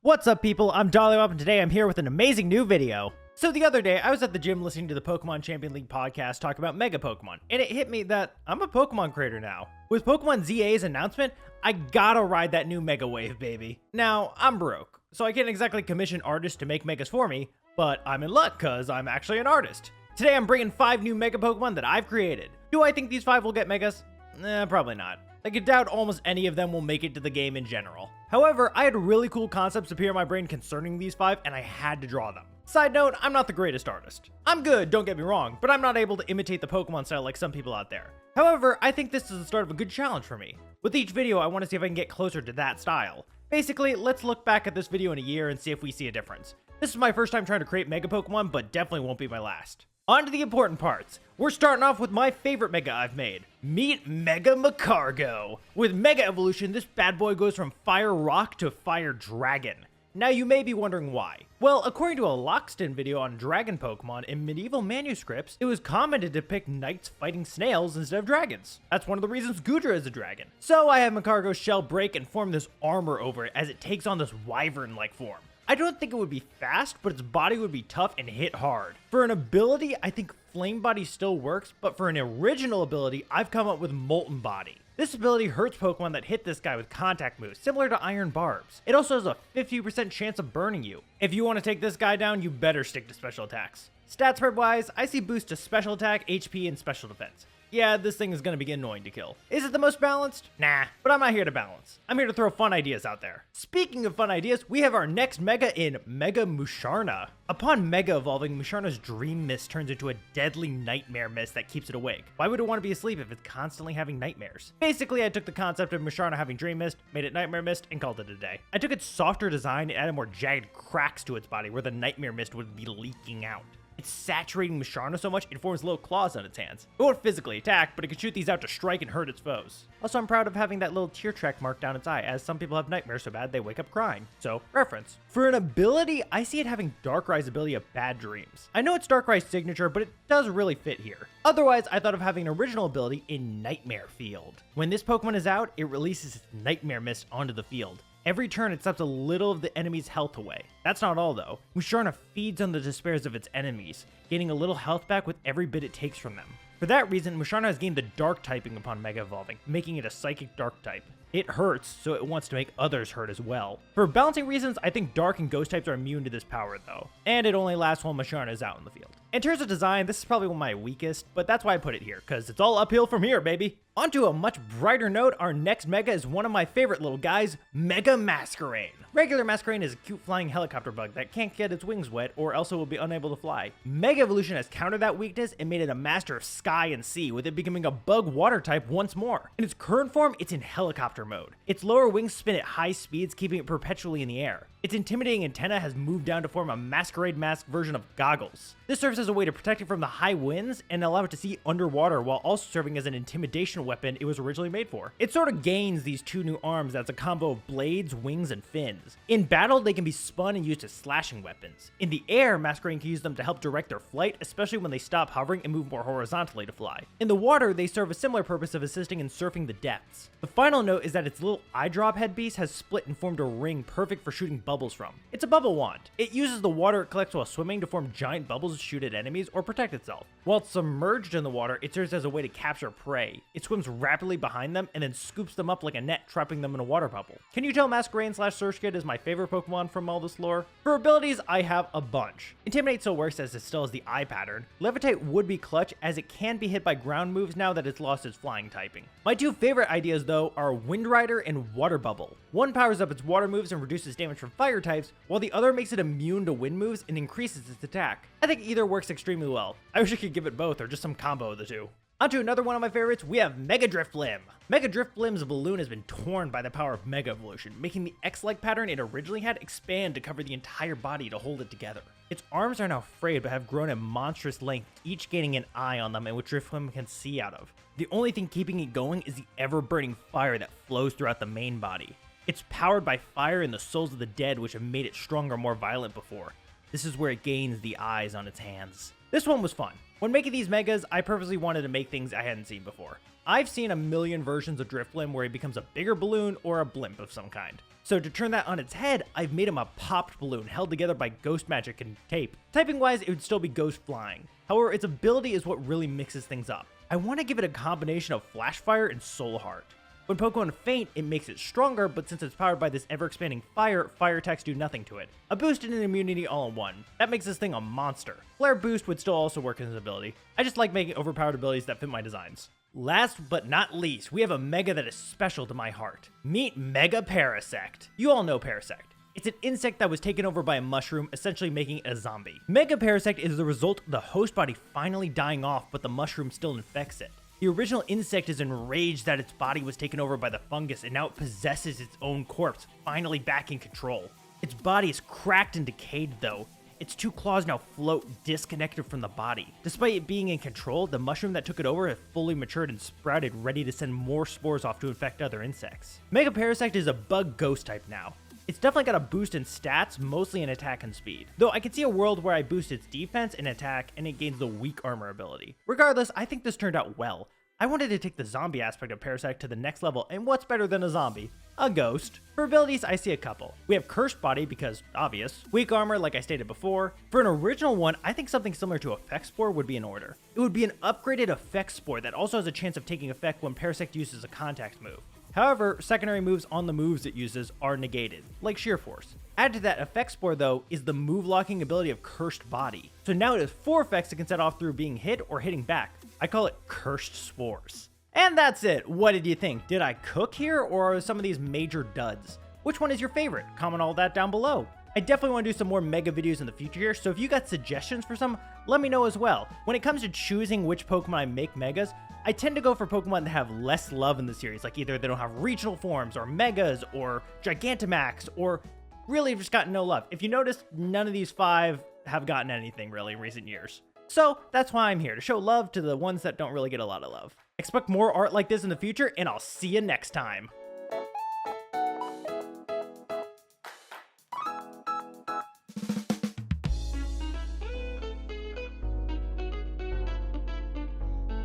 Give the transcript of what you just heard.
What's up, people? I'm Doliwhop, and today I'm here with an amazing new video. So the other day, I was at the gym listening to the Pokemon Champion League podcast talk about Mega Pokemon, and it hit me that I'm a Pokemon creator now. With Pokemon ZA's announcement, I gotta ride that new Mega Wave, baby. Now, I'm broke, so I can't exactly commission artists to make Megas for me, but I'm in luck because I'm actually an artist. Today, I'm bringing 5 new Mega Pokemon that I've created. Do I think these 5 will get Megas? Probably not. I could doubt almost any of them will make it to the game in general. However, I had really cool concepts appear in my brain concerning these 5, and I had to draw them. Side note, I'm not the greatest artist. I'm good, don't get me wrong, but I'm not able to imitate the Pokemon style like some people out there. However, I think this is the start of a good challenge for me. With each video, I want to see if I can get closer to that style. Basically, let's look back at this video in a year and see if we see a difference. This is my first time trying to create Mega Pokemon, but definitely won't be my last. On to the important parts. We're starting off with my favorite Mega I've made. Meet Mega Magcargo. With Mega Evolution, this bad boy goes from Fire Rock to Fire Dragon. Now you may be wondering why. Well, according to a Lockstin video on Dragon Pokemon in medieval manuscripts, it was common to depict knights fighting snails instead of dragons. That's one of the reasons Goodra is a dragon. So I have Magcargo's shell break and form this armor over it as it takes on this wyvern-like form. I don't think it would be fast, but its body would be tough and hit hard. For an ability, I think Flame Body still works, but for an original ability, I've come up with Molten Body. This ability hurts Pokemon that hit this guy with contact moves, similar to Iron Barbs. It also has a 50% chance of burning you. If you want to take this guy down, you better stick to special attacks. Stat spread wise, I see boost to special attack, HP, and special defense. Yeah, this thing is going to be annoying to kill. Is it the most balanced? Nah, but I'm not here to balance. I'm here to throw fun ideas out there. Speaking of fun ideas, we have our next Mega in Mega Musharna. Upon Mega evolving, Musharna's Dream Mist turns into a deadly nightmare mist that keeps it awake. Why would it want to be asleep if it's constantly having nightmares? Basically, I took the concept of Musharna having Dream Mist, made it Nightmare Mist, and called it a day. I took its softer design and added more jagged cracks to its body where the Nightmare Mist would be leaking out. It's saturating Musharna so much it forms little claws on its hands. It won't physically attack, but it can shoot these out to strike and hurt its foes. Also, I'm proud of having that little tear track mark down its eye, as some people have nightmares so bad they wake up crying. So, reference. For an ability, I see it having Darkrai's ability of Bad Dreams. I know it's Darkrai's signature, but it does really fit here. Otherwise, I thought of having an original ability in Nightmare Field. When this Pokemon is out, it releases its Nightmare Mist onto the field. Every turn, it sucks a little of the enemy's health away. That's not all, though. Musharna feeds on the despairs of its enemies, gaining a little health back with every bit it takes from them. For that reason, Musharna has gained the Dark typing upon Mega Evolving, making it a Psychic Dark type. It hurts, so it wants to make others hurt as well. For balancing reasons, I think Dark and Ghost types are immune to this power, though. And it only lasts while Musharna is out in the field. In terms of design, this is probably one of my weakest, but that's why I put it here, because it's all uphill from here, baby. On to a much brighter note, our next Mega is one of my favorite little guys, Mega Masquerain. Regular Masquerain is a cute flying helicopter bug that can't get its wings wet or else it will be unable to fly. Mega Evolution has countered that weakness and made it a master of sky and sea, with it becoming a bug water type once more. In its current form, it's in helicopter mode. Its lower wings spin at high speeds, keeping it perpetually in the air. Its intimidating antenna has moved down to form a masquerade mask version of goggles. This serves as a way to protect it from the high winds and allow it to see underwater while also serving as an intimidation weapon it was originally made for. It sort of gains these 2 new arms as a combo of blades, wings, and fins. In battle, they can be spun and used as slashing weapons. In the air, Masquerain can use them to help direct their flight, especially when they stop hovering and move more horizontally to fly. In the water, they serve a similar purpose of assisting in surfing the depths. The final note is that its little eye drop headpiece has split and formed a ring perfect for shooting bubbles from. It's a bubble wand. It uses the water it collects while swimming to form giant bubbles to shoot at enemies or protect itself. While it's submerged in the water, it serves as a way to capture prey. It swims rapidly behind them and then scoops them up like a net, trapping them in a water bubble. Can you tell Masquerain / Surskit is my favorite Pokemon from all this lore? For abilities, I have a bunch. Intimidate still works as it still has the eye pattern. Levitate would be clutch as it can be hit by ground moves now that it's lost its flying typing. My 2 favorite ideas though are Wind Rider and Water Bubble. One powers up its water moves and reduces damage from fire types, while the other makes it immune to wind moves and increases its attack. I think either works extremely well. I wish I could give it both or just some combo of the 2. Onto another one of my favorites, we have Mega Drifblim. Mega Drifblim's balloon has been torn by the power of Mega Evolution, making the X-like pattern it originally had expand to cover the entire body to hold it together. Its arms are now frayed but have grown a monstrous length, each gaining an eye on them in which Drifblim can see out of. The only thing keeping it going is the ever-burning fire that flows throughout the main body. It's powered by fire and the souls of the dead, which have made it stronger and more violent before. This is where it gains the eyes on its hands. This one was fun. When making these Megas, I purposely wanted to make things I hadn't seen before. I've seen a million versions of Drifblim where he becomes a bigger balloon or a blimp of some kind. So to turn that on its head, I've made him a popped balloon held together by ghost magic and tape. Typing wise, it would still be ghost flying. However, its ability is what really mixes things up. I want to give it a combination of Flash Fire and Soul Heart. When Pokemon faint, it makes it stronger, but since it's powered by this ever-expanding fire attacks do nothing to it. A boost and an immunity all in one. That makes this thing a monster. Flare Boost would still also work in his ability. I just like making overpowered abilities that fit my designs. Last but not least, we have a Mega that is special to my heart. Meet Mega Parasect. You all know Parasect. It's an insect that was taken over by a mushroom, essentially making it a zombie. Mega Parasect is the result of the host body finally dying off, but the mushroom still infects it. The original insect is enraged that its body was taken over by the fungus and now it possesses its own corpse, finally back in control. Its body is cracked and decayed though. Its two claws now float disconnected from the body. Despite it being in control, the mushroom that took it over has fully matured and sprouted, ready to send more spores off to infect other insects. Mega Parasect is a bug ghost type now. It's definitely got a boost in stats, mostly in attack and speed. Though I could see a world where I boost its defense and attack and it gains the weak armor ability. Regardless, I think this turned out well. I wanted to take the zombie aspect of Parasect to the next level, and what's better than a zombie? A ghost. For abilities, I see a couple. We have Cursed Body because, obvious. Weak Armor, like I stated before. For an original one, I think something similar to Effect Spore would be in order. It would be an upgraded Effect Spore that also has a chance of taking effect when Parasect uses a contact move. However, secondary moves on the moves it uses are negated, like Sheer Force. Add to that Effect Spore though is the move locking ability of Cursed Body. So now it has 4 effects it can set off through being hit or hitting back. I call it Cursed Spores. And that's it. What did you think? Did I cook here or are some of these major duds? Which one is your favorite? Comment all that down below. I definitely want to do some more Mega videos in the future here, so if you got suggestions for some, let me know as well. When it comes to choosing which Pokemon I make Megas, I tend to go for Pokemon that have less love in the series, like either they don't have regional forms, or Megas, or Gigantamax, or really just gotten no love. If you notice, none of these 5 have gotten anything really in recent years. So that's why I'm here, to show love to the ones that don't really get a lot of love. Expect more art like this in the future, and I'll see you next time.